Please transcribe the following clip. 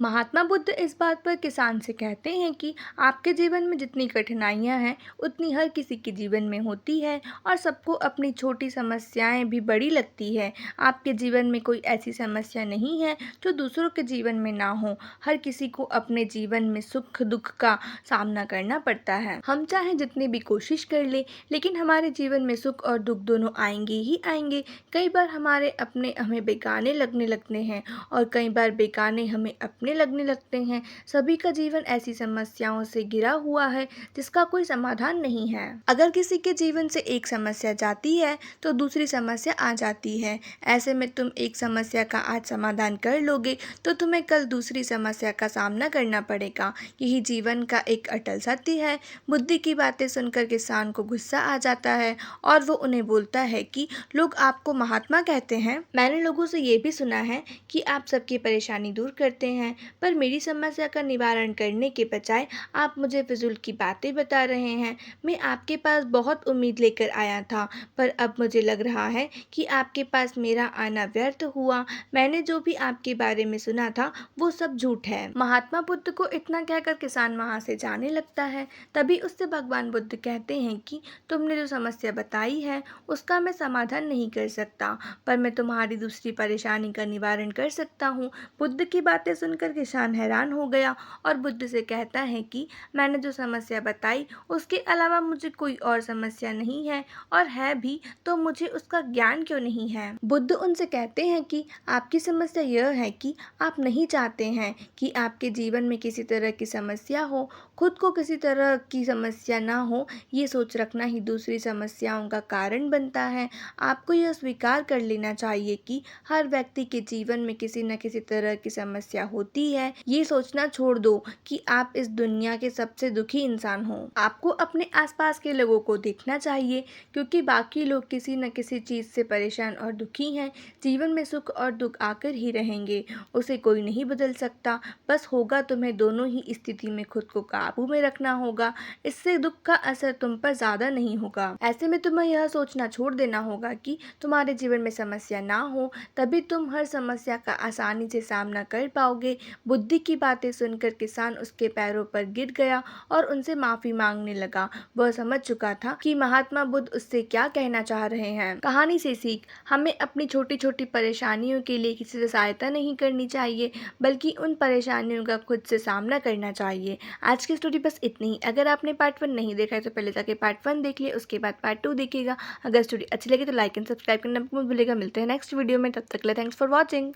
महात्मा बुद्ध इस बात पर किसान से कहते हैं कि आपके जीवन में जितनी कठिनाइयां हैं उतनी हर किसी के जीवन में होती है और सबको अपनी छोटी समस्याएं भी बड़ी लगती है। आपके जीवन में कोई ऐसी समस्या नहीं है जो दूसरों के जीवन में ना हो। हर किसी को अपने जीवन में सुख दुख का सामना करना पड़ता है। हम चाहे जितनी भी कोशिश कर ले लेकिन हमारे जीवन में सुख और दुख दोनों आएंगे ही आएंगे। कई बार हमारे अपने हमें बेगाने लगने लगते हैं और कई बार बेगाने हमें अपने लगने लगते हैं। सभी का जीवन ऐसी समस्याओं से घिरा हुआ है जिसका कोई समाधान नहीं है। अगर किसी के जीवन से एक समस्या जाती है तो दूसरी समस्या आ जाती है। ऐसे में तुम एक समस्या का आज समाधान कर लोगे तो तुम्हें कल दूसरी समस्या का सामना करना पड़ेगा। यही जीवन का एक अटल सत्य है। बुद्धि की बातें सुनकर किसान को गुस्सा आ जाता है और वो उन्हें बोलता है कि लोग आपको महात्मा कहते हैं। मैंने लोगों से ये भी सुना है कि आप सबकी परेशानी दूर करते हैं, पर मेरी समस्या का निवारण करने के बजाय आप मुझे फिजूल की बातें बता रहे हैं। मैं आपके पास बहुत उम्मीद लेकर आया था, पर अब मुझे लग रहा है कि आपके पास मेरा आना व्यर्थ हुआ। मैंने जो भी आपके बारे में सुना था वो सब झूठ है। महात्मा बुद्ध को इतना कहकर किसान वहां से जाने लगता है। तभी उससे भगवान बुद्ध कहते हैं कि तुमने जो समस्या बताई है उसका मैं समाधान नहीं कर सकता, पर मैं तुम्हारी दूसरी परेशानी का निवारण कर सकता हूँ। बुद्ध की बातें सुनकर किसान हैरान हो गया और बुद्ध से कहता है कि मैंने जो समस्या बताई उसके अलावा मुझे कोई और समस्या नहीं है, और है भी तो मुझे उसका ज्ञान क्यों नहीं है। बुद्ध उनसे कहते हैं कि आपकी समस्या यह है कि आप नहीं चाहते हैं कि आपके जीवन में किसी तरह की समस्या हो। खुद को किसी तरह की समस्या ना हो, ये सोच रखना ही दूसरी समस्याओं का कारण बनता है। आपको यह स्वीकार कर लेना चाहिए कि हर व्यक्ति के जीवन में किसी न किसी तरह की समस्या होती है। ये सोचना छोड़ दो कि आप इस दुनिया के सबसे दुखी इंसान हो। आपको अपने आसपास के लोगों को देखना चाहिए, क्योंकि बाकी लोग किसी न किसी चीज से परेशान और दुखी हैं। जीवन में सुख और दुख आकर ही रहेंगे, उसे कोई नहीं बदल सकता। बस होगा तुम्हें दोनों ही स्थिति में खुद को काबू में रखना होगा। इससे दुख का असर तुम पर ज्यादा नहीं होगा। ऐसे में तुम्हें यह सोचना छोड़ देना होगा कि तुम्हारे जीवन में समस्या ना हो, तभी तुम हर समस्या का आसानी से सामना कर पाओगे। बुद्धि की बातें सुनकर किसान उसके पैरों पर गिर गया और उनसे माफी मांगने लगा। वह समझ चुका था कि महात्मा बुद्ध उससे क्या कहना चाह रहे हैं। कहानी से सीख, हमें अपनी छोटी छोटी परेशानियों के लिए किसी से सहायता नहीं करनी चाहिए, बल्कि उन परेशानियों का खुद से सामना करना चाहिए। आज की स्टोरी बस इतनी ही। अगर आपने पार्ट 1 नहीं देखा है तो पहले जाके पार्ट 1 देख लिए, उसके बाद पार्ट 2 देखिएगा। अगर स्टोरी अच्छी लगी तो लाइक एंड सब्सक्राइब करना मत भूलिएगा। मिलते हैं नेक्स्ट वीडियो में, तब तक के लिए थैंक्स फॉर वॉचिंग।